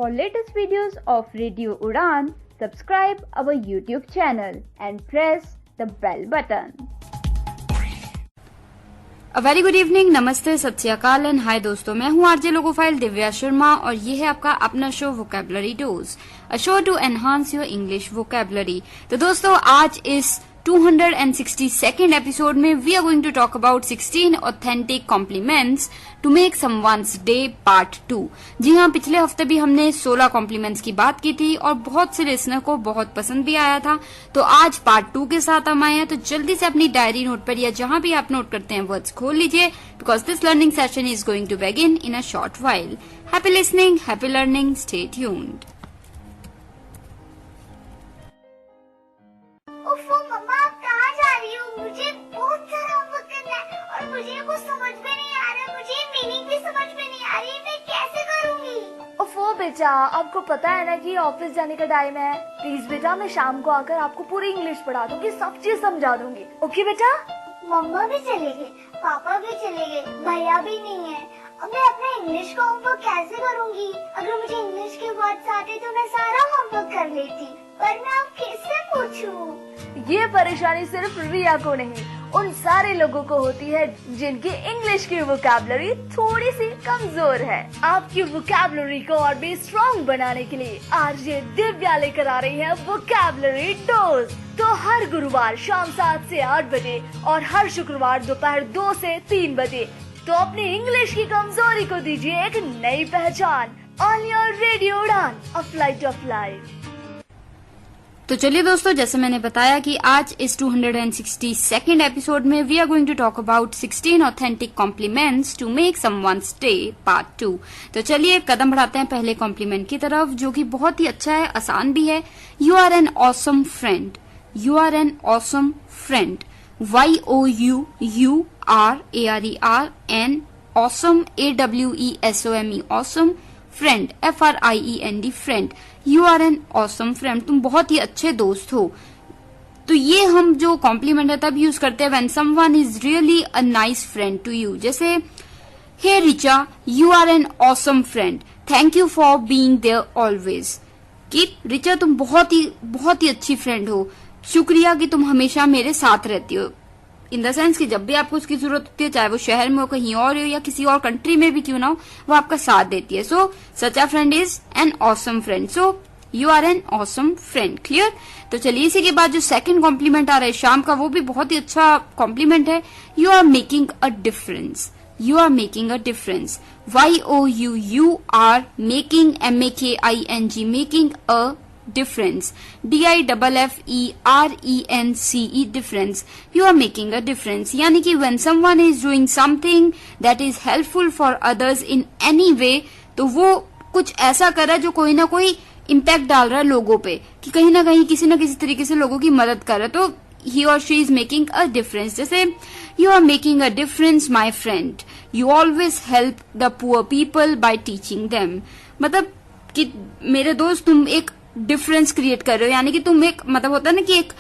For latest videos of Radio Udan, subscribe our YouTube channel and press the bell button. A very good evening, नमस्ते, सत श्री अकाल and hi दोस्तों, मैं हूँ RJ logophile Divya Sharma और ये है आपका अपना show vocabulary dose, a show to enhance your English vocabulary. तो दोस्तों आज इस 262nd एपिसोड में we are going to talk about 16 authentic compliments to make someone's day part 2। जी हाँ, पिछले हफ्ते भी हमने 16 कॉम्प्लीमेंट्स की बात की थी और बहुत से लिसनर को बहुत पसंद भी आया था। तो आज पार्ट 2 के साथ हम आए हैं, तो जल्दी से अपनी डायरी नोट पर या जहां भी आप नोट करते हैं वर्ड्स खोल लीजिए, because this learning session is going to begin in a short while. Happy listening, happy learning, stay tuned. बेटा, आपको पता है ना कि ऑफिस जाने का टाइम है। प्लीज बेटा, मैं शाम को आकर आपको पूरी इंग्लिश पढ़ा दूंगी, सब चीज समझा दूंगी। ओके बेटा? मम्मा भी चले गए, पापा भी चले गए, भैया भी नहीं है। अब मैं अपना इंग्लिश का होमवर्क कैसे करूंगी? अगर मुझे इंग्लिश के वर्ड्स आते तो मैं सारा होमवर्क कर लेती, पर मैं अब किससे पूछूं? ये परेशानी सिर्फ रिया को नहीं, उन सारे लोगों को होती है जिनकी इंग्लिश की वोकैबुलरी थोड़ी सी कमजोर है। आपकी वोकैबुलरी को और भी स्ट्रॉन्ग बनाने के लिए आरजे दिव्या लेकर आ रही है वोकैबुलरी डोज। तो हर गुरुवार शाम 7 से 8 बजे और हर शुक्रवार दोपहर 2 से 3 बजे तो अपनी इंग्लिश की कमजोरी को दीजिए एक नई पहचान। ऑन योर रेडियो उड़ान, अ फ्लाइट ऑफ लाइफ। तो चलिए दोस्तों, जैसे मैंने बताया कि आज इस 262nd एपिसोड में we are going to talk about 16 authentic compliments to make someone's day part 2। तो चलिए कदम बढ़ाते हैं पहले कॉम्प्लीमेंट की तरफ, जो कि बहुत ही अच्छा है, आसान भी है। You are an awesome friend. You are an awesome friend. YOUURAREN awesome, AWESOME awesome, friend FRIEND friend. You are an awesome friend, तुम बहुत ही अच्छे दोस्त हो। तो ये हम जो कॉम्प्लीमेंट है तब यूज करते हैं when someone is really a nice friend to you. जैसे hey Richa, you are an awesome friend, thank you for being there always. कि रिचा तुम बहुत ही अच्छी फ्रेंड हो, शुक्रिया कि तुम हमेशा मेरे साथ रहती हो। इन द सेंस कि जब भी आपको उसकी जरूरत होती है, चाहे वो शहर में हो, कहीं और हो या किसी और कंट्री में भी क्यों ना हो, वो आपका साथ देती है। So such a friend is an awesome friend. So you are an awesome friend. Clear? तो चलिए इसी के बाद जो सेकंड कॉम्प्लीमेंट आ रहा है शाम का, वो भी बहुत ही अच्छा कॉम्प्लीमेंट है। You are making a difference. You are making a difference. YOUUR making, MAKING making a difference, DIFFERENCE difference. You are making a difference. यानी कि when someone is doing something that is helpful for others in any way, तो वो कुछ ऐसा कर रहा है जो कोई ना कोई इम्पैक्ट डाल रहा है लोगों पे, कि कहीं ना कहीं किसी न किसी तरीके से लोगों की मदद कर रहा है, तो he or she is making a difference. जैसे you are making a difference my friend. You always help the poor people by teaching them. मतलब कि मेरे दोस्त तुम एक डिफरेंस क्रिएट कर रहे हो, यानी कि तुम एक, मतलब होता है ना कि एक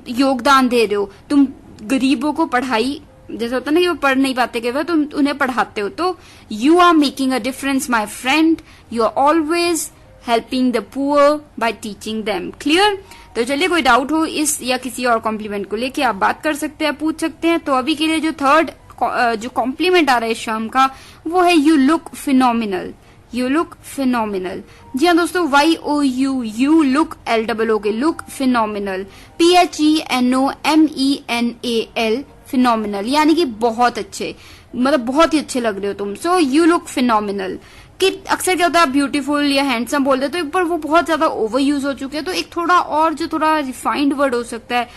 योगदान दे रहे हो, तुम गरीबों को पढ़ाई, जैसे होता है ना कि वो पढ़ नहीं पाते कई बार, तुम उन्हें पढ़ाते हो। तो you are making a difference my friend, you are always helping the poor by teaching them. Clear? तो चलिए कोई डाउट हो इस या किसी और कॉम्प्लीमेंट को लेके आप बात कर सकते हैं, पूछ सकते हैं। तो अभी के लिए जो थर्ड जो कॉम्प्लीमेंट आ रहा है शाम का, वो है you look phenomenal. You look phenomenal. जी हाँ दोस्तों, YOUU look, LOOK look, phenomenal, PHENOMENAL phenomenal, यानी कि बहुत अच्छे, मतलब बहुत ही अच्छे लग रहे हो तुम। So you look phenomenal. कि अक्सर क्या होता है, ब्यूटीफुल या हैंडसम बोल देते हैं, पर वो बहुत ज्यादा ओवर यूज हो चुके हैं, तो एक थोड़ा और जो थोड़ा रिफाइंड वर्ड हो सकता है,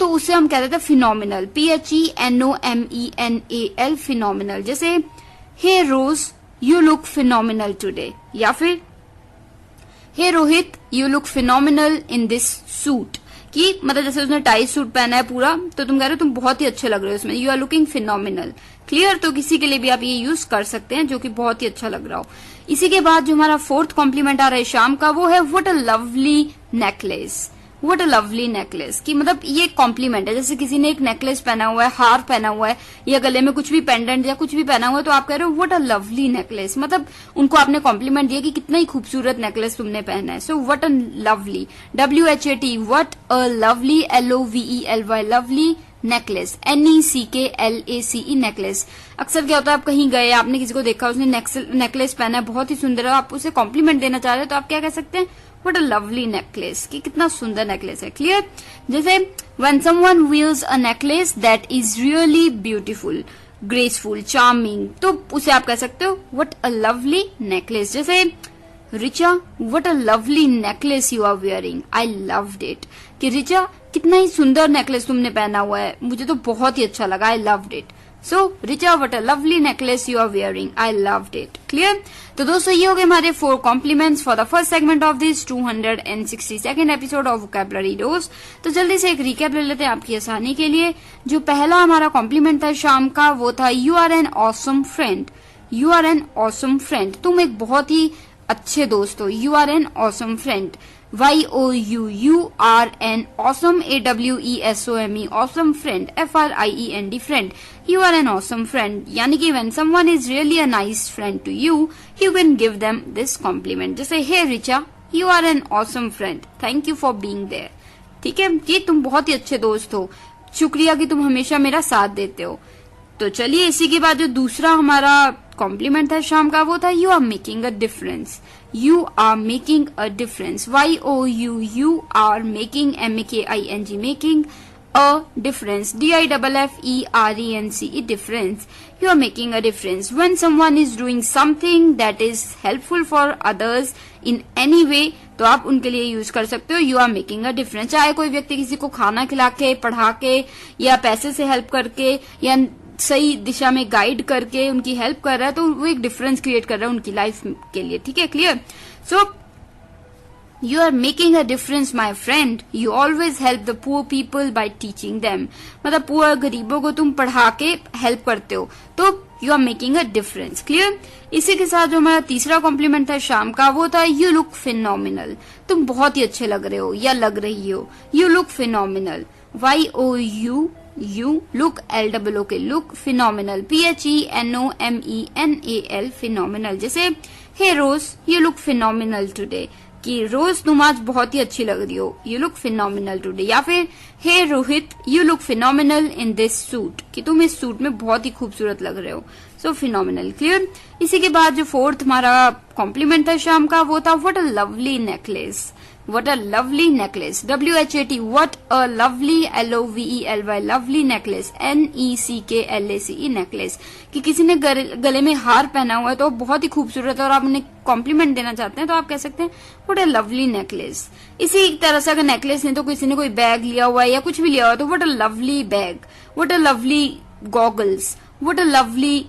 तो उसे हम कहते थे फिनोमिनल, PHENOMENAL फिनोमिनल। जैसे hey Rose, you look phenomenal today, या फिर hey Rohit, you look phenomenal in this suit. कि मतलब जैसे उसने टाई सूट पहना है पूरा, तो तुम कह रहे हो तुम बहुत ही अच्छे लग रहे हो इसमें, you are looking phenomenal. Clear? तो किसी के लिए भी आप ये यूज कर सकते हैं जो कि बहुत ही अच्छा लग रहा हो। इसी के बाद जो हमारा फोर्थ कॉम्प्लीमेंट आ रहा है शाम का, वो है what a lovely necklace. What a lovely necklace, कि मतलब ये कॉम्प्लीमेंट है। जैसे किसी ने एक नेकलेस पहना हुआ है, हार पहना हुआ है, या गले में कुछ भी पेंडेंट या कुछ भी पहना हुआ है, तो आप कह रहे हो व्हाट अ लवली नेकलेस, मतलब उनको आपने कॉम्प्लीमेंट दिया कि कितना ही खूबसूरत नेकलेस तुमने पहना है। So what a lovely, WHAT, what a lovely, LOVELY, lovely necklace, NECKLACE, necklace. अक्सर क्या होता है, आप कहीं गए, आपने किसी को देखा, उसने नेकलेस पहना है, बहुत ही सुंदर है, आप उसे कॉम्प्लीमेंट देना चाह रहे हो, तो आप क्या कह सकते हैं, व्हाट अ लवली नेकलेस, कि कितना सुंदर नेकलेस है। क्लियर। जैसे when someone wears a necklace that is really beautiful, graceful, charming, तो उसे आप कह सकते हो व्हाट अ लवली नेकलेस। जैसे Richa, what a lovely necklace you are wearing, I loved it, कि रिचा कितना ही सुंदर नेकलेस तुमने पहना हुआ है, मुझे तो बहुत ही अच्छा लगा, I loved it. So Richa, what a lovely necklace you are wearing, I loved it. Clear. तो दोस्तों ये हो गए हमारे 4 compliments for the first segment of this 262nd episode of vocabulary dose. तो जल्दी से एक रिकैप ले लेते हैं आपकी आसानी के लिए। जो पहला हमारा कॉम्प्लीमेंट था शाम का, वो था you are an awesome friend, you are an awesome friend, तुम एक बहुत ही अच्छे दोस्त हो, you are an awesome friend, YOURN awesome, AWESOME awesome friend, FRIEND friend, you are an awesome friend, यानी कि when someone is really a nice friend to you, you can give them this compliment, जैसे hey Richa, you are an awesome friend, thank you for being there। ठीक है, कि तुम बहुत ही अच्छे दोस्त हो, शुक्रिया कि तुम हमेशा मेरा साथ देते हो। तो चलिए इसी के बाद जो दूसरा हमारा कॉम्प्लीमेंट था शाम का, वो था you are making a difference, you are making a difference, YOUR making, MEKING making a difference, DIFFERENCE difference, you are making a difference when someone is doing something that is helpful for others in any way, तो आप उनके लिए use कर सकते हो you are making a difference. चाहे कोई व्यक्ति किसी को खाना खिला के, पढ़ा के, या पैसे से हेल्प करके, या सही दिशा में गाइड करके उनकी हेल्प कर रहा है, तो वो एक डिफरेंस क्रिएट कर रहा है उनकी लाइफ के लिए। ठीक है, clear. So you are making a difference my friend, you always help the poor people by teaching them, मतलब पुअर गरीबों को तुम पढ़ा के हेल्प करते हो, तो you are making a difference. Clear. इसी के साथ जो हमारा तीसरा कॉम्प्लीमेंट था शाम का, वो था यू लुक फिनोमिनल, तुम बहुत ही अच्छे लग रहे हो या लग रही हो, you look phenomenal, YOU look, LOOK look, phenomenal, PHENOMENAL phenomenal। जैसे hey rose, you look phenomenal today, कि रोज तुम आज बहुत ही अच्छी लग रही हो, you look phenomenal today। या फिर hey Rohit, you look phenomenal in this suit, कि तुम इस सूट में बहुत ही खूबसूरत लग रहे हो, सो phenomenal। क्लियर। इसी के बाद जो फोर्थ हमारा कॉम्प्लीमेंट था शाम का, वो था what a lovely necklace, what a lovely necklace, WHAT, what a lovely, LOVELY, lovely necklace, NECKLACE necklace, कि किसी ने गले में हार पहना हुआ है तो बहुत ही खूबसूरत है और आप उन्हें कॉम्प्लीमेंट देना चाहते हैं, तो आप कह सकते हैं what a lovely necklace। इसी तरह से अगर नेकलेस नहीं तो किसी ने कोई बैग लिया हुआ है या कुछ भी लिया हुआ है, तो what a lovely bag, what a lovely goggles, what a lovely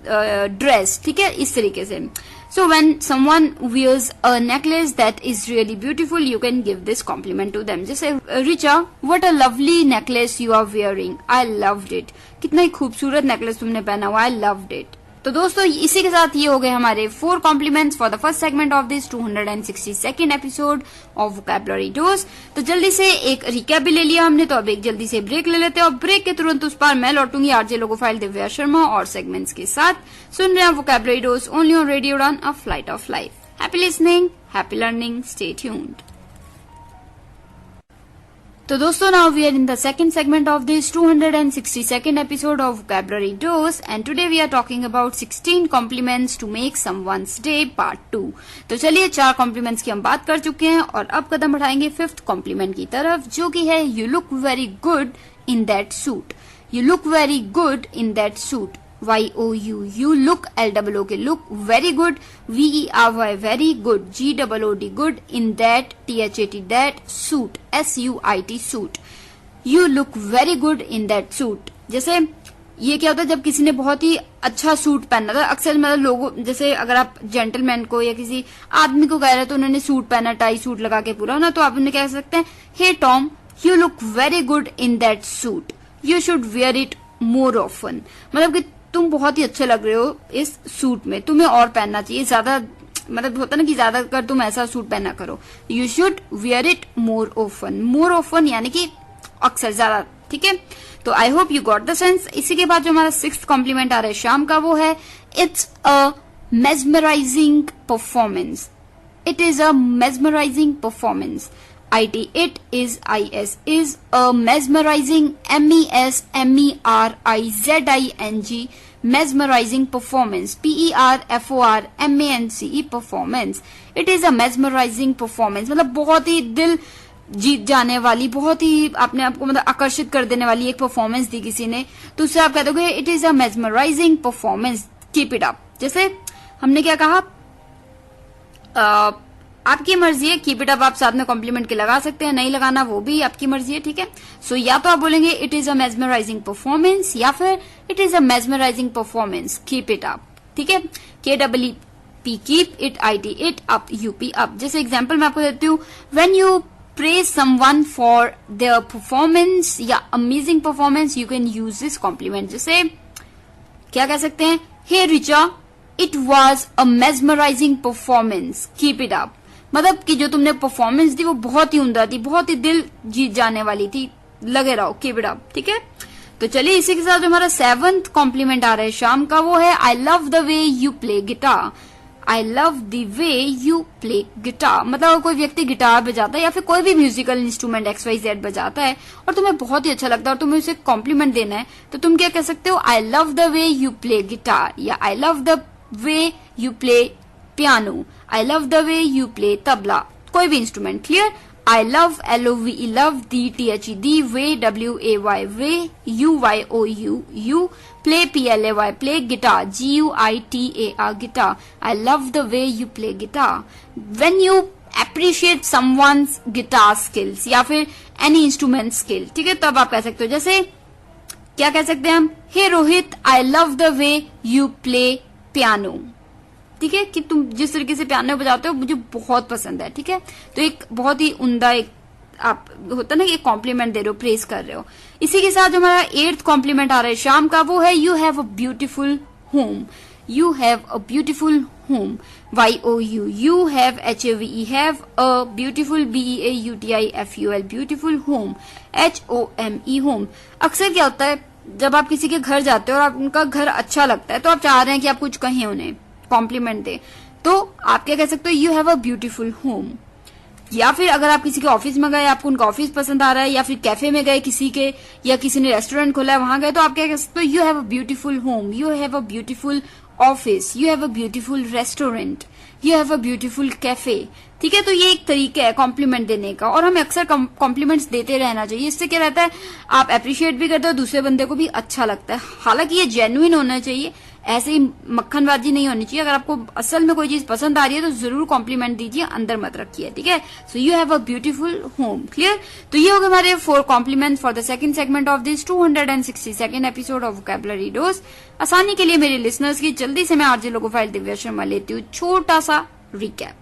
dress. ठीक है, इस तरीके से। So when someone wears a necklace that is really beautiful, you can give this compliment to them. जैसे Richa, what a lovely necklace you are wearing, I loved it, कितना ही खूबसूरत necklace तुमने पहना हुआ, I loved it। तो दोस्तों इसी के साथ ये हो गए हमारे 4 compliments for the first segment of this 262nd episode of vocabulary dose. तो जल्दी से एक रिकैप भी ले लिया हमने, तो अब एक जल्दी से ब्रेक ले लेते हैं और ब्रेक के तुरंत उस पार मैं लौटूंगी आरजे लोगोफाइल दिव्या शर्मा और सेगमेंट्स के साथ। सुन रहे हैं vocabulary dose only on radio run a flight of life. Happy listening, happy learning, stay tuned. तो दोस्तों now we are in the second segment of this 262nd episode of Vocabulary Dose and today we are talking about 16 compliments to make someone's day part 2। तो चलिए 4 compliments की हम बात कर चुके हैं और अब कदम बढ़ाएंगे 5th कॉम्प्लीमेंट की तरफ, जो कि है you look very good in that suit, you look very good in that suit, YOU look, LOOK look, very good, VERY very good, GOOD good, in that, THAT that, suit, SUIT suit, you look very good in that suit। जैसे ये क्या होता है जब किसी ने बहुत ही अच्छा सूट पहना था, अक्सर मतलब लोगों, जैसे अगर आप जेंटलमैन को या किसी आदमी को कह रहे तो उन्होंने सूट पहना, टाई सूट लगा के पूरा ना, तो आप उन्हें कह सकते हैं hey Tom, you look very good in that suit, you should wear it more often, मतलब कि तुम बहुत ही अच्छे लग रहे हो इस सूट में, तुम्हें और पहनना चाहिए, ज्यादा मतलब होता ना कि ज्यादातर तुम ऐसा सूट पहना करो. You should wear it more often. More often यानी कि अक्सर, ज्यादा. ठीक है, तो I hope you got the sense. इसी के बाद जो हमारा 6th कॉम्प्लीमेंट आ रहा है शाम का, वो है it's a mesmerising performance. It is a mesmerising performance. it is a mesmerizing MESMERIZING mesmerizing performance. PERFORMANCE performance. It is a mesmerizing performance. मतलब बहुत ही दिल जीत जाने वाली, बहुत ही अपने आप को मतलब आकर्षित कर देने वाली एक परफॉर्मेंस दी किसी ने, तो उससे आप कहते हो it is a mesmerising performance, keep it up. जैसे हमने क्या कहा, आपकी मर्जी है, कीप इट अप आप साथ में कॉम्प्लीमेंट के लगा सकते हैं, नहीं लगाना वो भी आपकी मर्जी है. ठीक है, सो या तो आप बोलेंगे it is a mesmerising performance या फिर it is a mesmerising performance, keep it up. ठीक है, KEEP, keep it, IT it, up, UP up. जैसे एग्जाम्पल मैं आपको देती हूँ, when you praise someone for their performance या amazing performance, you can use this compliment. जैसे क्या कह सकते हैं, Hey Richa, it was a mesmerizing performance, keep it up. मतलब कि जो तुमने परफॉर्मेंस दी वो बहुत ही उम्दा थी, बहुत ही दिल जीत जाने वाली थी, लगे रहो, कीप इट अप. ठीक है, तो चलिए इसी के साथ जो हमारा 7th कॉम्प्लीमेंट आ रहा है शाम का, वो है आई love the way you play guitar. I love the way you play guitar. मतलब कोई व्यक्ति गिटार बजाता है या फिर कोई भी म्यूजिकल इंस्ट्रूमेंट XYZ बजाता है और तुम्हें बहुत ही अच्छा लगता है और तुम्हें उसे कॉम्प्लीमेंट देना है, तो तुम क्या कह सकते हो, I love the way you play guitar या I love the way you play piano, I love the way you play tabla, कोई भी instrument. Clear. I love, LOVE, love, THE, way, WAY, way, UYOU, play, PLAY, play, guitar, GUITAR, guitar. I love the way you play guitar. When you appreciate someone's guitar skills या फिर any instrument skill, ठीक है, तब आप कह सकते हो. जैसे क्या कह सकते हैं हम, Hey Rohit, I love the way you play piano. ठीक है, कि तुम जिस तरीके से पियानो बजाते हो मुझे बहुत पसंद है. ठीक है, तो एक बहुत ही उम्दा एक आप होता ना कि एक कॉम्प्लीमेंट दे रहे हो, प्रेज कर रहे हो. इसी के साथ जो हमारा 8th कॉम्प्लीमेंट आ रहा है शाम का, वो है you have a beautiful home. You have a beautiful home, YOU, you have HAVE, have a beautiful BEAUTIFUL, beautiful home, HOME, home. अक्सर क्या होता है, जब आप किसी के घर जाते हो और आप उनका घर अच्छा लगता है तो आप चाह रहे हैं कि आप कुछ कहें, उन्हें कॉम्प्लीमेंट दे, तो आप क्या कह सकते हो, you have a beautiful home. या फिर अगर आप किसी के ऑफिस में गए, आपको उनका ऑफिस पसंद आ रहा है, या फिर कैफे में गए किसी के, या किसी ने रेस्टोरेंट खोला है वहां गए, तो आप क्या कह सकते हो, you have a beautiful home, you have a beautiful office, you have a beautiful restaurant, you have a beautiful cafe. ठीक है, तो ये एक तरीका है कॉम्प्लीमेंट देने का और हमें अक्सर कॉम्प्लीमेंट्स देते रहना चाहिए. इससे क्या रहता है, आप अप्रिशिएट भी करते हो, दूसरे बंदे को भी अच्छा लगता है. हालांकि ये जेन्युइन होना चाहिए, ऐसे ही मक्खनबाजी नहीं होनी चाहिए. अगर आपको असल में कोई चीज पसंद आ रही है तो जरूर कॉम्प्लीमेंट दीजिए, अंदर मत रखिए. ठीक है, so you have a beautiful home. Clear. तो ये हो गए हमारे 4 complement for the second segment of this 262nd episode of vocabulary dose. आसानी के लिए मेरे लिसनर्स की जल्दी से मैं आरजे लोगोफाइल दिव्या शर्मा लेती हूँ छोटा सा रिकैप.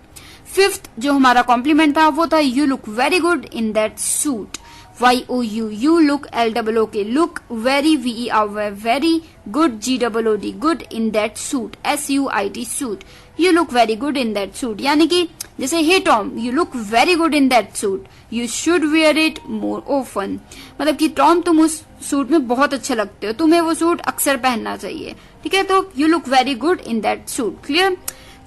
5th जो हमारा कॉम्प्लीमेंट था वो था you look very good in that suit. YOU, you look, LOOK, look very, VERY, very good, GOOD, good in that suit, SUIT, suit. You look very good in that suit. यानी कि जैसे hey Tom, you look very good in that suit. You should wear it more often. मतलब कि Tom तुम उस suit में बहुत अच्छे लगते हो, तुम्हें वो सूट अक्सर पहनना चाहिए. ठीक है, तो you look very good in that suit. Clear.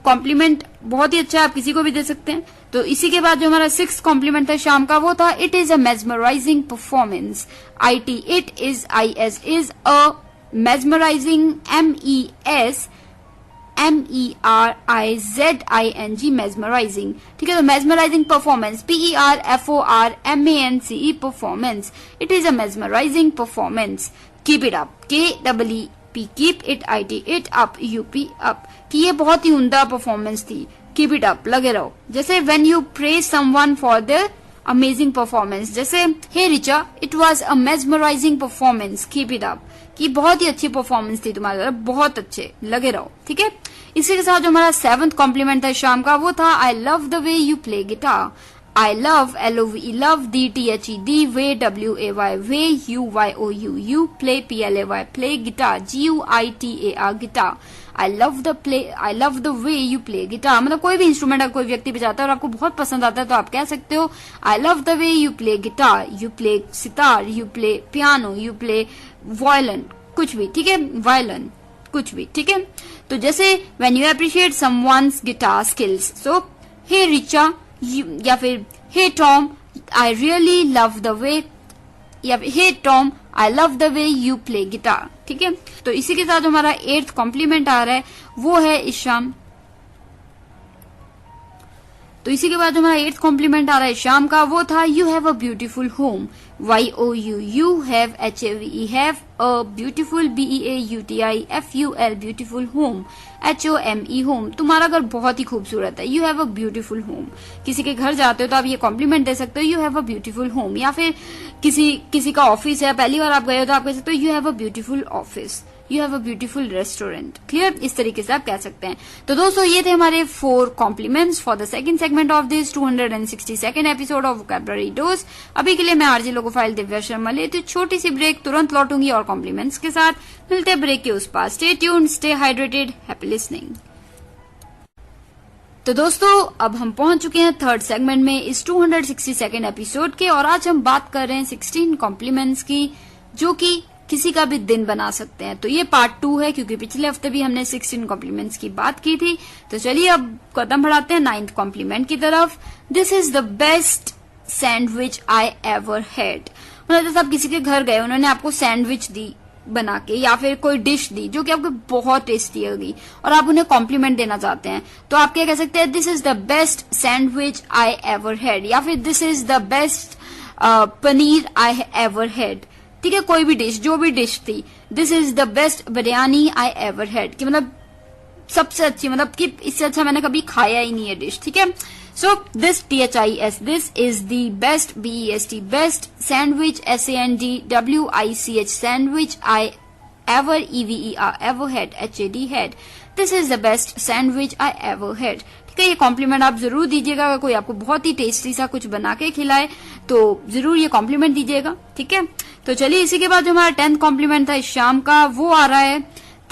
Compliment बहुत ही अच्छा, आप किसी को भी दे सकते हैं. तो इसी के बाद जो हमारा 6th कॉम्प्लीमेंट था शाम का, वो था it is a mesmerising performance. IT it is, IS is a mesmerising, MESMERIZING, mesmerising. ठीक है, तो mesmerising performance, PERFORMANCE performance. It is a mesmerising performance. Keep it up, KEEP, keep it, IT it, up, UP up, कि ये बहुत ही उम्दा performance थी, keep it up, लगे रहो. जैसे when you praise someone for their amazing performance, जैसे hey Richa, it was a mesmerising performance, keep it up, कि बहुत ही अच्छी परफॉर्मेंस थी तुम्हारी, बहुत अच्छे, लगे रहो. ठीक है, इसी के साथ जो हमारा 7th कॉम्प्लीमेंट था शाम का, वो था आई love the way you play guitar. I love, L-O-V-E, love, the, T-H-E, the, way, W-A-Y, way, you, Y-O-U, you, play, P-L-A-Y, play, guitar, G-U-I-T-A-R, guitar. I love the way you play guitar. मतलब कोई भी instrument अगर कोई व्यक्ति बजाता है और आपको बहुत पसंद आता है तो आप कह सकते हो I love the way you play guitar, you play sitar, you play piano, you play violin, कुछ भी, ठीक है, violin, कुछ भी, ठीक है. तो जैसे when you appreciate someone's guitar skills, so hey Richa, या फिर hey Tom I really love the way, या फिर hey Tom I love the way you play guitar. ठीक है, तो इसी के साथ हमारा 8th कॉम्प्लीमेंट आ रहा है वो है इशाम. तो इसी के बाद हमारा 8th कॉम्प्लीमेंट आ रहा है शाम का, वो था you have a beautiful home, Y-O-U, you have, H-A-V-E, have a beautiful, B-E-A-U-T-I-F-U-L, beautiful home, H-O-M-E, home. तुम्हारा घर बहुत ही खूबसूरत है, you have a beautiful home. किसी के घर जाते हो तो आप ये कॉम्प्लीमेंट दे सकते हो, you have a beautiful home. या फिर किसी का ऑफिस है, पहली बार आप गए हो तो आप कह सकते हो you have a beautiful office, you have a beautiful restaurant. Clear, इस तरीके से आप कह सकते हैं. तो दोस्तों ये थे हमारे 4 compliments for the second segment of this 262nd episode of vocabulary dose. अभी के लिए मैं RJ logophile Divya Sharma लेती हूँ छोटी सी ब्रेक, तुरंत लौटूंगी और कॉम्प्लीमेंट्स के साथ. मिलते हैं ब्रेक के उस पार. Stay tuned, stay hydrated, happy listening. तो दोस्तों अब हम पहुंच चुके हैं थर्ड सेगमेंट में इस 262nd एपिसोड के, और आज हम बात कर रहे हैं 16 कॉम्प्लीमेंट्स की जो कि किसी का भी दिन बना सकते हैं. तो ये पार्ट 2 है क्योंकि पिछले हफ्ते भी हमने 16 कॉम्प्लीमेंट्स की बात की थी. तो चलिए अब कदम बढ़ाते हैं 9th कॉम्प्लीमेंट की तरफ. This is the best sandwich I ever had. मतलब जैसे आप किसी के घर गए, उन्होंने आपको सैंडविच दी बना के या फिर कोई डिश दी जो कि आपको बहुत टेस्टी होगी और आप उन्हें कॉम्प्लीमेंट देना चाहते हैं, तो आप क्या कह सकते हैं, this is the best sandwich I ever had, या फिर this is the best paneer I ever had. ठीक है, कोई भी डिश, जो भी डिश थी, this is the best biryani I ever had, कि मतलब सबसे अच्छी, मतलब कि इससे अच्छा मैंने कभी खाया ही नहीं है डिश. ठीक है, so this THIS, this is the best BEST, best sandwich SANDWICH, sandwich I ever EVER, ever had HAD, had. This is the best sandwich I ever had. ठीक है, ये कॉम्प्लीमेंट आप जरूर दीजिएगा. अगर कोई आपको बहुत ही टेस्टी सा कुछ बना के खिलाए तो जरूर ये कॉम्प्लीमेंट दीजिएगा. ठीक है, तो चलिए इसी के बाद जो हमारा 10th कॉम्प्लीमेंट था इस शाम का, वो आ रहा है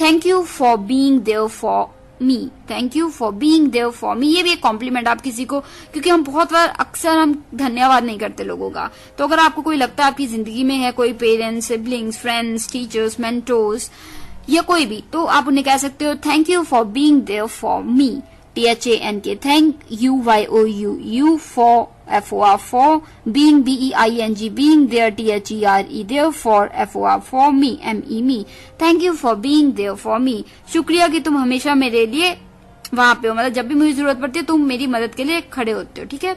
thank you for being there for me. Thank you for being there for me, ये भी एक कॉम्प्लीमेंट आप किसी को, क्योंकि हम बहुत बार अक्सर हम धन्यवाद नहीं करते लोगों का. तो अगर आपको कोई लगता है आपकी जिंदगी में है कोई parents, siblings, friends, teachers, mentors या कोई भी, तो आप उन्हें कह सकते हो thank you for being there for me, THANK, thank you, YOU, you for, FOR, for, being, BEING, being there, THERE, there for, FOR, for me, ME, me. Thank you for being there for me. शुक्रिया कि तुम हमेशा मेरे लिए वहां पे हो, मतलब जब भी मुझे जरूरत पड़ती है तुम मेरी मदद के लिए खड़े होते हो. ठीक है,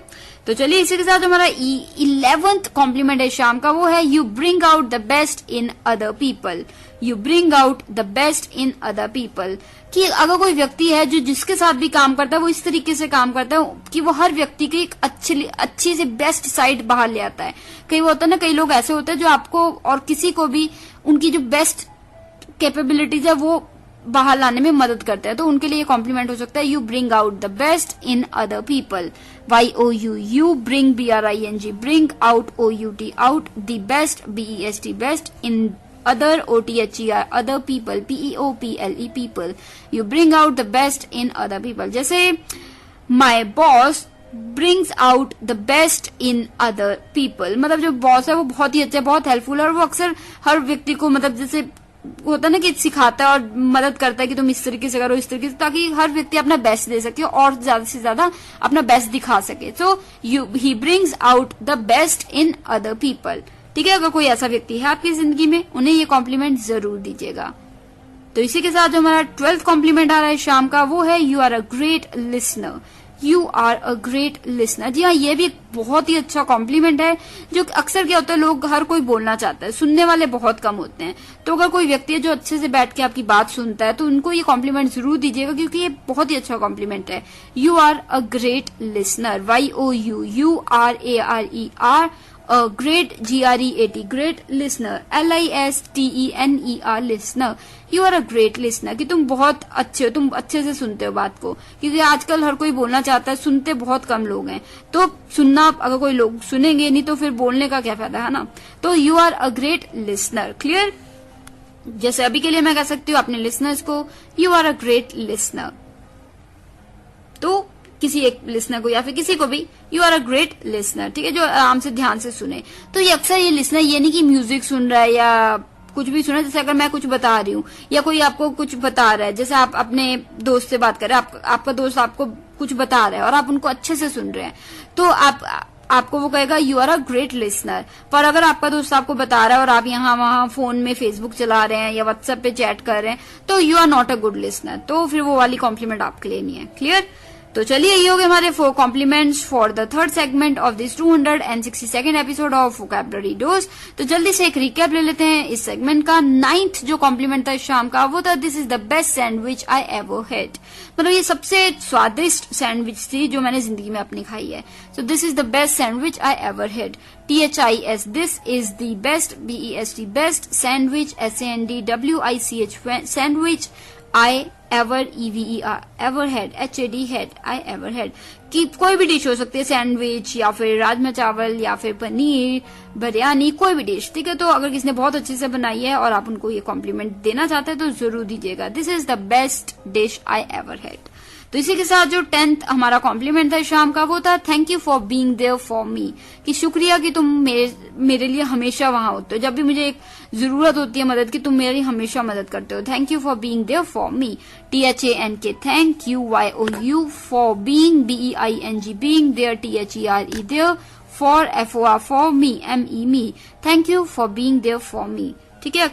तो चलिए इसी के साथ हमारा 11th कॉम्प्लीमेंट है शाम का, वो है you bring out the best in other people. You bring out the best in other people, कि अगर कोई व्यक्ति है जो जिसके साथ भी काम करता है वो इस तरीके से काम करता है कि वो हर व्यक्ति की एक अच्छी से बेस्ट साइड बाहर ले आता है. कई वो होता है ना, कई लोग ऐसे होते हैं जो आपको और किसी को भी उनकी जो बेस्ट कैपेबिलिटीज है वो बाहर लाने में मदद करते हैं. तो उनके लिए कॉम्प्लीमेंट हो सकता है you bring out the best in other people, YOU, you bring, BRING, bring out, OUT, out the best, BEST, best in other, OTHER, other people, PEOPLE, people. You bring out the best in other people. जैसे my boss brings out the best in other people, मतलब जो boss है वो बहुत ही अच्छा है, बहुत हेल्पफुल है और वो अक्सर हर व्यक्ति को, मतलब जैसे होता है ना कि सिखाता है और मदद करता है कि तुम इस तरीके से करो, इस तरीके से, ताकि हर व्यक्ति अपना बेस्ट दे सके और ज्यादा से ज्यादा अपना बेस्ट दिखा सके. So he brings out the best in other people. ठीक है, अगर कोई ऐसा व्यक्ति है आपकी जिंदगी में, उन्हें ये कॉम्प्लीमेंट जरूर दीजिएगा. तो इसी के साथ जो हमारा 12th कॉम्प्लीमेंट आ रहा है शाम का, वो है you are a great listener. You are a great listener. जी हाँ, ये भी एक बहुत ही अच्छा कॉम्प्लीमेंट है, जो अक्सर क्या होता है, लोग हर कोई बोलना चाहता है, सुनने वाले बहुत कम होते हैं. तो अगर कोई व्यक्ति है जो अच्छे से बैठ के आपकी बात सुनता है तो उनको ये कॉम्प्लीमेंट जरूर दीजिएगा, क्योंकि ये बहुत ही अच्छा कॉम्प्लीमेंट है. You are a great listener, YOU, URARER, a great GREAT great listener, LISTENER listener, you are a great listener, कि तुम बहुत अच्छे हो, तुम अच्छे से सुनते हो बात को, क्योंकि आजकल हर कोई बोलना चाहता है, सुनते बहुत कम लोग हैं, तो सुनना, अगर कोई लोग सुनेंगे नहीं तो फिर बोलने का क्या फायदा है ना। तो you are a great listener. Clear? जैसे अभी के लिए मैं कह सकती हूँ अपने लिसनर्स को, you are a great listener. तो किसी एक लिसनर को या फिर किसी को भी, you are a great listener, ठीक है, जो आराम से ध्यान से सुने। तो ये अक्सर ये लिसनर ये नहीं कि म्यूजिक सुन रहा है या कुछ भी सुना, जैसे अगर मैं कुछ बता रही हूँ या कोई आपको कुछ बता रहा है, जैसे आप अपने दोस्त से बात कर रहे हैं, आपका दोस्त आपको कुछ बता रहा है और आप उनको अच्छे से सुन रहे हैं, तो आपको वो कहेगा you are a great listener. पर अगर आपका दोस्त आपको बता रहा है और आप यहाँ वहां फोन में फेसबुक चला रहे हैं या व्हाट्सएप पे चैट कर रहे हैं, तो you are not a good listener, तो फिर वो वाली कॉम्प्लीमेंट आपके लिए नहीं है। क्लियर? तो चलिए, ये हो गए हमारे 4 compliments for the third segment of this 262nd episode of vocabulary dose. तो जल्दी से एक रिकैप ले लेते हैं इस सेगमेंट का। 9th जो कॉम्प्लीमेंट था शाम का, वो था this is the best sandwich I ever had. मतलब ये सबसे स्वादिष्ट सैंडविच थी जो मैंने जिंदगी में अपनी खाई है। So this is the best sandwich I ever had, THIS, this is the best, BEST, best sandwich, SANDWICH, sandwich I ever, EVER, ever had, HAD, had, I ever had, कि कोई भी डिश हो सकती है, सैंडविच या फिर राजमा चावल या फिर पनीर, बिरयानी, कोई भी डिश, ठीक है। तो अगर किसी ने बहुत अच्छे से बनाई है और आप उनको ये कॉम्प्लीमेंट देना चाहते हैं तो जरूर दीजिएगा, this is the best dish I ever had. तो इसी के साथ जो 10th हमारा कॉम्प्लीमेंट था शाम का, वो था thank you for being there for me, कि शुक्रिया कि तुम मेरे लिए हमेशा वहां होते हो, जब भी मुझे एक जरूरत होती है मदद की, तुम मेरी हमेशा मदद करते हो। Thank you for being there for me, THANK, thank you, YOU, for being, BEING, being there, THERE, there, for, FOR, for me, ME, me, thank you for being there for me, ठीक है।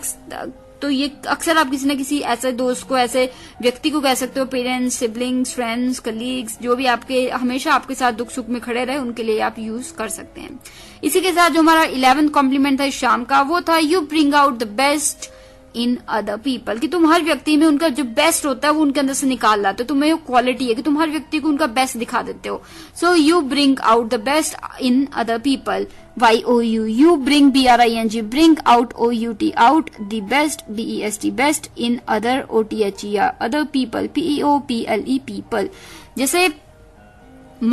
तो ये अक्सर आप किसी न किसी ऐसे दोस्त को, ऐसे व्यक्ति को कह सकते हो, पेरेंट्स, सिबलिंग्स, फ्रेंड्स, कलीग्स, जो भी आपके हमेशा आपके साथ दुख सुख में खड़े रहे, उनके लिए आप यूज कर सकते हैं। इसी के साथ जो हमारा 11th कॉम्प्लीमेंट था इस शाम का, वो था you bring out the best in other people, कि तुम हर व्यक्ति में उनका जो बेस्ट होता है वो उनके अंदर से निकाल लाते हो। तुम्हें वो क्वालिटी है कि तुम हर व्यक्ति को उनका बेस्ट दिखा देते हो। So you bring out the best in other people, YOU, you bring, BRING, bring out, OUT, out, the best, BEST, best in other, OTHER, other people, PEOPLE, people। जैसे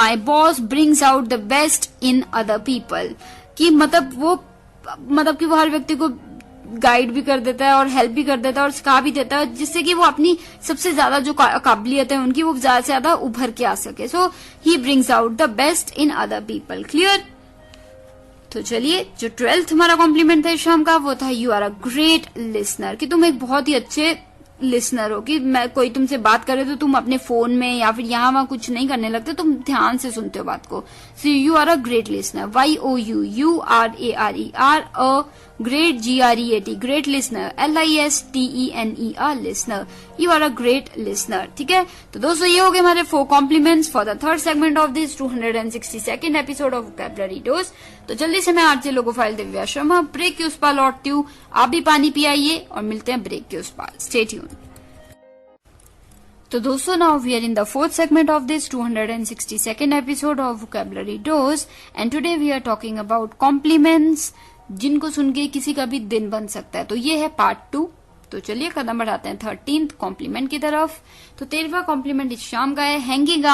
my boss brings out the best in other people, कि मतलब वो हर व्यक्ति को guide भी कर देता है और हेल्प भी कर देता है और सिखा भी देता है, जिससे कि वो अपनी सबसे ज्यादा जो काबिलियत है उनकी, वो ज्यादा से ज्यादा उभर के आ सके। So he brings out the best in other people. Clear? तो चलिए, जो 12th हमारा कॉम्प्लीमेंट था इस शाम का, वो था you are a great listener, कि तुम एक बहुत ही अच्छे लिसनर हो, कि मैं कोई तुमसे बात करे तो तुम अपने फोन में या फिर यहाँ वहां कुछ नहीं करने लगते, तुम ध्यान से सुनते हो बात को। So you are a great listener, YOU, URARER, a great, GREAT, great listener, LISTENER, listener, you are a great listener, ठीक है। तो दोस्तों, ये हो गए हमारे 4 compliments for the third segment of this 262nd episode of vocabulary dose. तो जल्दी से मैं RJ logophile Divya Sharma break के उस पार लौटती हूँ, आप भी पानी पियाइए और मिलते हैं ब्रेक के उस पार। Stay tuned. तो दोस्तों, now we are in the 4th segment of this 262nd episode of vocabulary dose, and today we are talking about compliments, जिनको सुन के किसी का भी दिन बन सकता है। तो ये है पार्ट 2। तो चलिए कदम बढ़ाते हैं 13th कॉम्प्लीमेंट की तरफ। तो 13वां कॉम्प्लीमेंट इस शाम का है hanging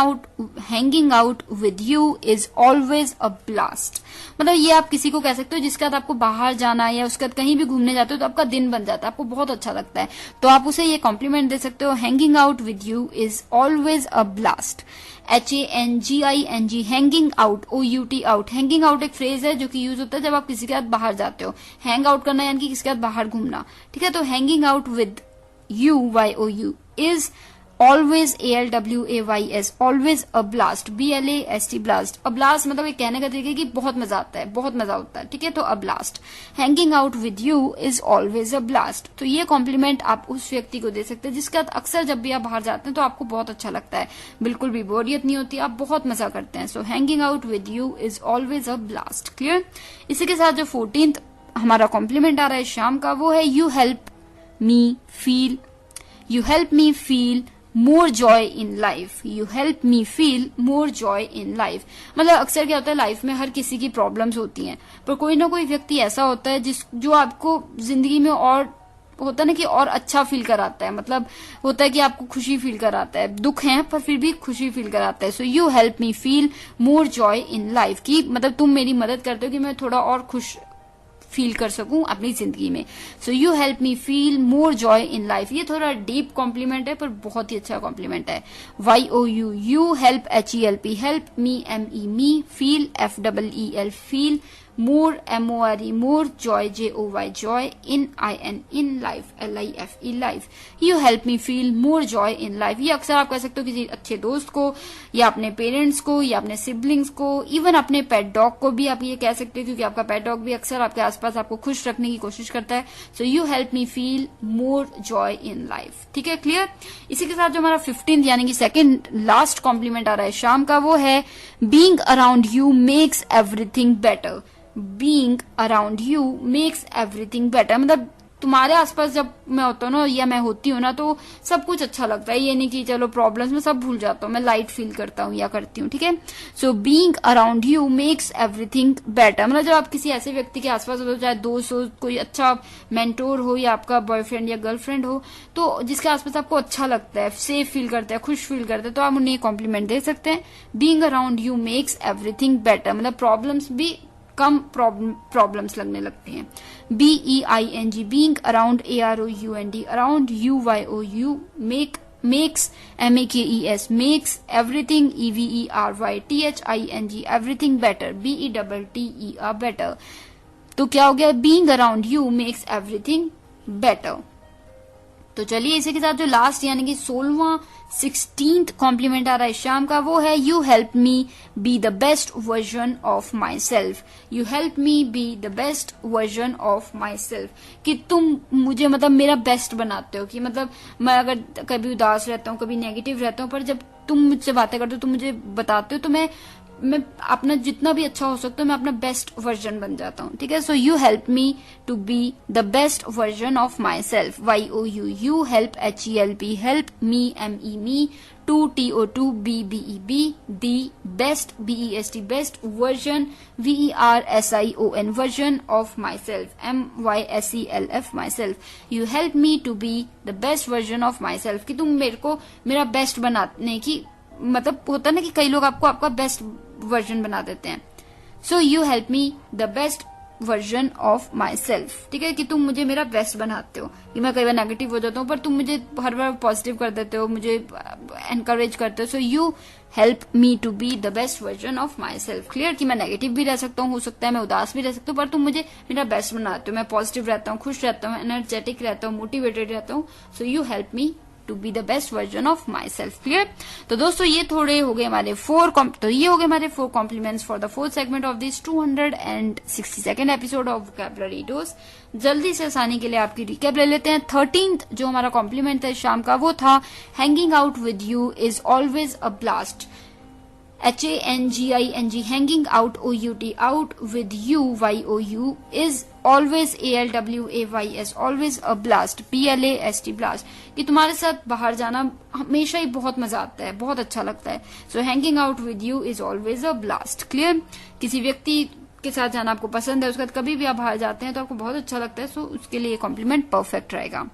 out with you is always a blast. मतलब ये आप किसी को कह सकते हो जिसके साथ आपको बाहर जाना है या उसके साथ कहीं भी घूमने जाते हो तो आपका दिन बन जाता है, आपको बहुत अच्छा लगता है, तो आप उसे ये कॉम्प्लीमेंट दे सकते हो, hanging out with you is always a blast, HANGING, hanging out, OUT, out. Hanging out एक फ्रेज है जो कि यूज होता है जब आप किसी के साथ बाहर जाते हो। हैंग आउट करना यानी कि किसी के साथ बाहर घूमना, ठीक है। तो hanging out with you, YOU, is always, ALWAYS, always a blast, BLAST, blast. A blast मतलब एक कहने का तरीका कि बहुत मजा आता है, बहुत मजा होता है, ठीक है। तो a blast, hanging out with you is always a blast. तो ये कॉम्प्लीमेंट आप उस व्यक्ति को दे सकते हैं जिसके साथ अक्सर जब भी आप बाहर जाते हैं तो आपको बहुत अच्छा लगता है, बिल्कुल भी बोरियत नहीं होती, आप बहुत मजा करते हैं। So hanging out with you is always a blast. Clear? इसी के साथ जो 14th हमारा कॉम्प्लीमेंट आ रहा है शाम का, वो है you help me feel more joy in life. You help me feel more joy in life. मतलब अक्सर क्या होता है लाइफ में हर किसी की प्रॉब्लम्स होती हैं, पर कोई ना कोई व्यक्ति ऐसा होता है जो आपको जिंदगी में और होता है ना कि और अच्छा फील कराता है, मतलब होता है कि आपको खुशी फील कराता है, दुख है पर फिर भी खुशी फील कराता है. So you help me feel more joy in life, की मतलब तुम मेरी मदद करते हो कि मैं थोड़ा और खुश फील कर सकूं अपनी जिंदगी में. सो you help me feel more joy in life. ये थोड़ा डीप कॉम्प्लीमेंट है पर बहुत ही अच्छा कॉम्प्लीमेंट है. YOU, you help HELP, help me ME, me feel FEEL, feel more MORE, more joy JOY, joy in IN, in life LIFE, life. You help me feel more joy in life. ये अक्सर आप कह सकते हो किसी अच्छे दोस्त को या अपने पेरेंट्स को या अपने सिबलिंग्स को, इवन अपने पेट डॉग को भी आप ये कह सकते हो, क्योंकि आपका पेट डॉग भी अक्सर आपके आसपास आपको खुश रखने की कोशिश करता है. So you help me feel more joy in life. ठीक है, क्लियर. इसी के साथ जो हमारा 15th यानी कि सेकंड लास्ट कॉम्प्लीमेंट आ रहा है शाम का, वो है being around you makes everything better. Being around you makes everything better. मतलब तुम्हारे आसपास जब मैं होता हूँ ना या मैं होती हूँ ना तो सब कुछ अच्छा लगता है. ये नहीं कि चलो प्रॉब्लम्स में सब भूल जाता हूँ, मैं लाइट फील करता हूँ या करती हूँ. ठीक है. So being around you makes everything better. मतलब जब आप किसी ऐसे व्यक्ति के आसपास हो, चाहे दोस्त हो, कोई अच्छा मेंटोर हो या आपका बॉयफ्रेंड या गर्लफ्रेंड हो, तो जिसके आसपास आपको अच्छा लगता है, सेफ फील करता है, खुश फील करता है, तो आप उन्हें कॉम्प्लीमेंट दे सकते हैं. Being around you makes everything better. मतलब प्रॉब्लम्स भी कम प्रॉब्लम्स लगने लगती हैं. BEING, being around AROUND, around UYOU, makes MAKES, makes everything EVERY, THING, everything better, BETTER, better. तो क्या हो गया, being around you makes everything better. तो चलिए इसी के साथ जो लास्ट यानी कि 16th कॉम्प्लीमेंट आ रहा है शाम का, वो है you help me B the best version of myself. You help me B the best version of myself, कि तुम मुझे मतलब मेरा बेस्ट बनाते हो. कि मतलब मैं अगर कभी उदास रहता हूँ, कभी नेगेटिव रहता हूँ, पर जब तुम मुझसे बातें करते हो, तुम मुझे बताते हो, तो मैं अपना जितना भी अच्छा हो सकता हूँ मैं अपना बेस्ट वर्जन बन जाता हूँ. ठीक है. So you help me to be the best version of myself. YOU, you help HELP, help me ME, me 2TO2 BBEB, the best BEST, best version VERSION, version of myself, MYSELF, myself. You help me to be the best version of myself, कि तुम मेरे को मेरा best बनाने की, मतलब होता है ना कि कई लोग आपको आपका बेस्ट वर्जन बना देते हैं. सो you help me the best version of my self. ठीक है, कि तुम मुझे मेरा बेस्ट बनाते हो. कि मैं कई बार नेगेटिव हो जाता हूँ पर तुम मुझे हर बार पॉजिटिव कर देते हो, मुझे एनकरेज करते हो. So you help me to be the best version of myself. Clear, कि मैं नेगेटिव भी रह सकता हूँ, हो सकता है मैं उदास भी रह सकता हूँ, पर तुम मुझे मेरा बेस्ट बनाते हो. मैं पॉजिटिव रहता हूँ, खुश रहता हूँ, एनर्जेटिक रहता हूँ, मोटिवेटेड रहता हूँ. So you help me to be the best version of myself. Clear. तो दोस्तों ये थोड़े हो गए हमारे 4 compliments for the 4th segment of this 262nd episode of vocabulary dose. जल्दी से आसानी के लिए आपकी रिकैप ले लेते हैं. 13th जो हमारा कॉम्प्लीमेंट है शाम का, वो था hanging out with you is always a blast. HANGING, hanging out, OUT, out with you, YOU, is always ALWAYS, always a blast, BLAST, blast. कि तुम्हारे साथ बाहर जाना हमेशा ही बहुत मजा आता है, बहुत अच्छा लगता है. So hanging out with you is always a blast. Clear. किसी व्यक्ति के साथ जाना आपको पसंद है, उसके बाद कभी भी आप बाहर जाते हैं तो आपको बहुत अच्छा लगता है. सो उसके लिए कॉम्प्लीमेंट परफेक्ट रहेगा.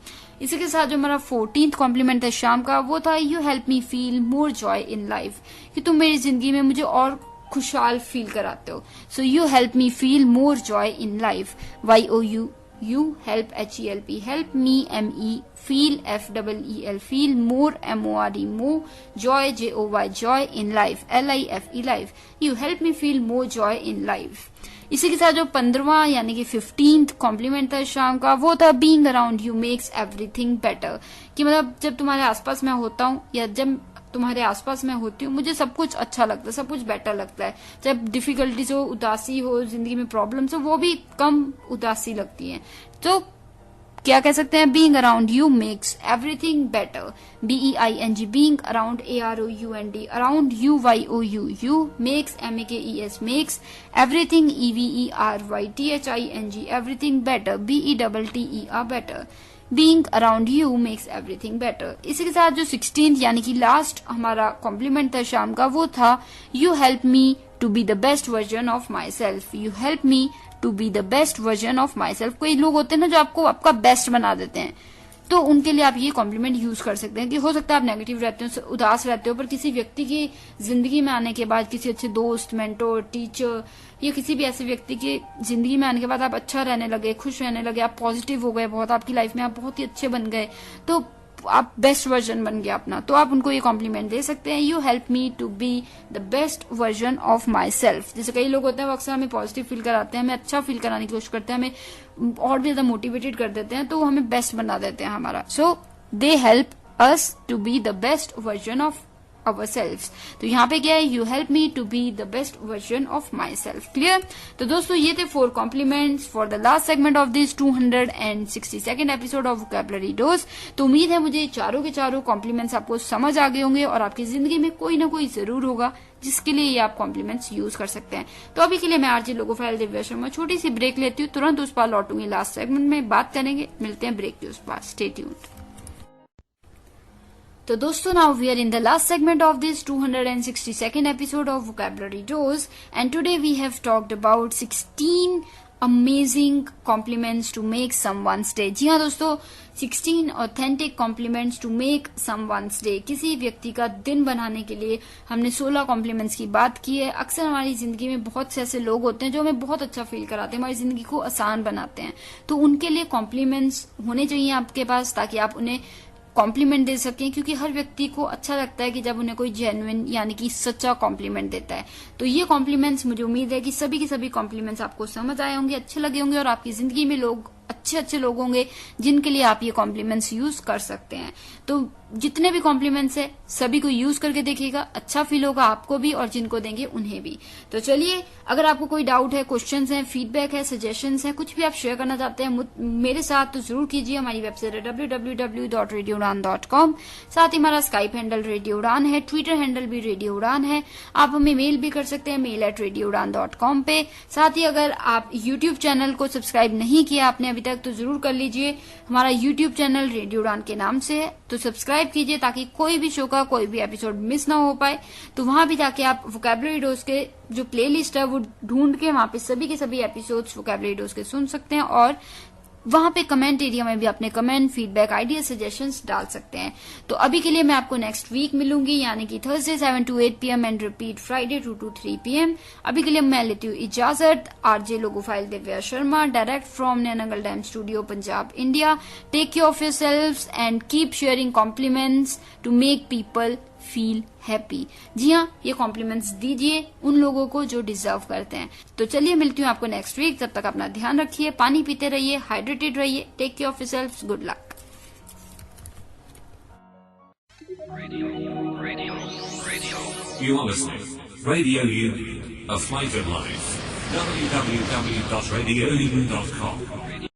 इसी के साथ जो हमारा 14th कॉम्प्लीमेंट है शाम का, वो था you help me feel more joy in life, कि तुम मेरी जिंदगी में मुझे और खुशहाल फील कराते हो. So you help me feel more joy in life. YOU, you help HELP, help me ME, feel FEEL, feel more MORE, more joy JOY, joy in life LIFE, life. You help me feel more joy in life. इसी के साथ जो 15वां यानी कि 15th complement था शाम का, वो था being around you makes everything better. कि मतलब जब तुम्हारे आसपास मैं होता हूँ या जब तुम्हारे आसपास मैं होती हूँ, मुझे सब कुछ अच्छा लगता है, सब कुछ बेटर लगता है. जब डिफिकल्टीज हो, उदासी हो, जिंदगी में प्रॉब्लम्स हो, वो भी कम उदासी लगती है. तो क्या कह सकते हैं, being around you makes everything better. BEING, being around AROUND, around YOU, you makes MAKES, makes everything EVERY, THING, everything better, BETTER, better. Being around you makes everything better. इसी के साथ जो 16th यानी कि लास्ट हमारा complement था शाम का, वो था you help me to be the best version of myself. You help me to be the best version of myself. कोई लोग होते हैं ना जो आपको आपका बेस्ट बना देते हैं, तो उनके लिए आप ये कॉम्प्लीमेंट यूज कर सकते हैं कि हो सकता है आप नेगेटिव रहते हो, उदास रहते हो, पर किसी व्यक्ति की जिंदगी में आने के बाद, किसी अच्छे दोस्त, मेंटोर, टीचर या किसी भी ऐसे व्यक्ति की जिंदगी में आने के बाद आप अच्छा रहने लगे, खुश रहने लगे, आप पॉजिटिव हो गए बहुत, आपकी लाइफ में आप बहुत ही अच्छे बन गए, तो आप बेस्ट वर्जन बन गया अपना, तो आप उनको ये कॉम्प्लीमेंट दे सकते हैं, you help me to be the best version of myself. जैसे कई लोग होते हैं वो अक्सर हमें पॉजिटिव फील कराते हैं, हमें अच्छा फील कराने की कोशिश करते हैं, हमें और भी ज्यादा मोटिवेटेड कर देते हैं, तो वो हमें बेस्ट बना देते हैं हमारा। So they help us to be the best version of ourselves। तो यहाँ पे क्या है, you help me to be the best version of myself। Clear? तो दोस्तों ये थे 4 compliments for the last segment of this 262nd episode of vocabulary dose। तो उम्मीद है मुझे चारों के चारों कॉम्प्लीमेंट्स आपको समझ आ गए होंगे और आपकी जिंदगी में कोई ना कोई जरूर होगा जिसके लिए ये आप कॉम्प्लीमेंट्स यूज कर सकते हैं। तो अभी के लिए मैं आरजे लोगोफाइल दिव्या शर्मा छोटी सी ब्रेक लेती हूँ, तुरंत उस पर लौटूंगी लास्ट सेगमेंट में, बात करेंगे, मिलते हैं ब्रेक के उस पर। Stay tuned. तो दोस्तों now we are in the last segment of this 262nd episode of vocabulary dose and today we have talked about 16 amazing compliments to make someone's day। जी हाँ दोस्तों, 16 authentic compliments to make someone's day। किसी व्यक्ति का दिन बनाने के लिए हमने 16 कॉम्प्लीमेंट्स की बात की है। अक्सर हमारी जिंदगी में बहुत से ऐसे लोग होते हैं जो हमें बहुत अच्छा फील कराते हैं, हमारी जिंदगी को आसान बनाते हैं, तो उनके लिए कॉम्प्लीमेंट्स होने चाहिए आपके पास ताकि आप उन्हें कॉम्प्लीमेंट दे सकें, क्योंकि हर व्यक्ति को अच्छा लगता है कि जब उन्हें कोई जेन्युइन यानी कि सच्चा कॉम्प्लीमेंट देता है। तो ये कॉम्प्लीमेंट्स मुझे उम्मीद है कि सभी के सभी कॉम्प्लीमेंट्स आपको समझ आए होंगे, अच्छे लगे होंगे और आपकी जिंदगी में लोग अच्छे अच्छे लोग होंगे जिनके लिए आप ये कॉम्प्लीमेंट्स यूज कर सकते हैं। तो जितने भी कॉम्प्लीमेंट्स है सभी को यूज करके देखिएगा, अच्छा फील होगा आपको भी और जिनको देंगे उन्हें भी। तो चलिए, अगर आपको कोई डाउट है, क्वेश्चंस हैं, फीडबैक है, सजेशंस हैं, कुछ भी आप शेयर करना चाहते हैं मेरे साथ तो जरूर कीजिए। हमारी वेबसाइट है www.radioudan.com। साथ ही हमारा स्काइप हैंडल रेडियो उड़ान है, ट्विटर हैंडल भी रेडियो उड़ान है। आप हमें मेल भी कर सकते हैं mail@radioudan.com पे। साथ ही अगर आप यूट्यूब चैनल को सब्सक्राइब नहीं किया आपने अभी तक तो जरूर कर लीजिए। हमारा यूट्यूब चैनल रेडियो उड़ान के नाम से है, तो सब्सक्राइब कीजिए ताकि कोई भी शो का कोई भी एपिसोड मिस ना हो पाए। तो वहां भी जाके आप वोकैबुलरी डोज के जो प्लेलिस्ट है वो ढूंढ के वहां पे सभी के सभी एपिसोड्स वोकैबुलरी डोज के सुन सकते हैं और वहां पे कमेंट एरिया में भी अपने कमेंट, फीडबैक, आइडिया, सजेशंस डाल सकते हैं। तो अभी के लिए मैं आपको नेक्स्ट वीक मिलूंगी, यानी कि Thursday 7 to 8 PM and repeat Friday 2 to 3 PM। अभी के लिए मैं लेती हूँ इजाजत। RJ logophile Divya Sharma, direct from Nainangal dam studio, Punjab, India. Take care of yourselves and keep sharing compliments to make people feel happy. जी हाँ, ये कॉम्प्लीमेंट्स दीजिए उन लोगों को जो डिजर्व करते हैं। तो चलिए, मिलती हूँ आपको नेक्स्ट वीक। तब तक अपना ध्यान रखिए, पानी पीते रहिए, हाइड्रेटेड रहिए, take care of yourselves, good luck. You are listening. Radio U, a flavoured life. www.radiounion.com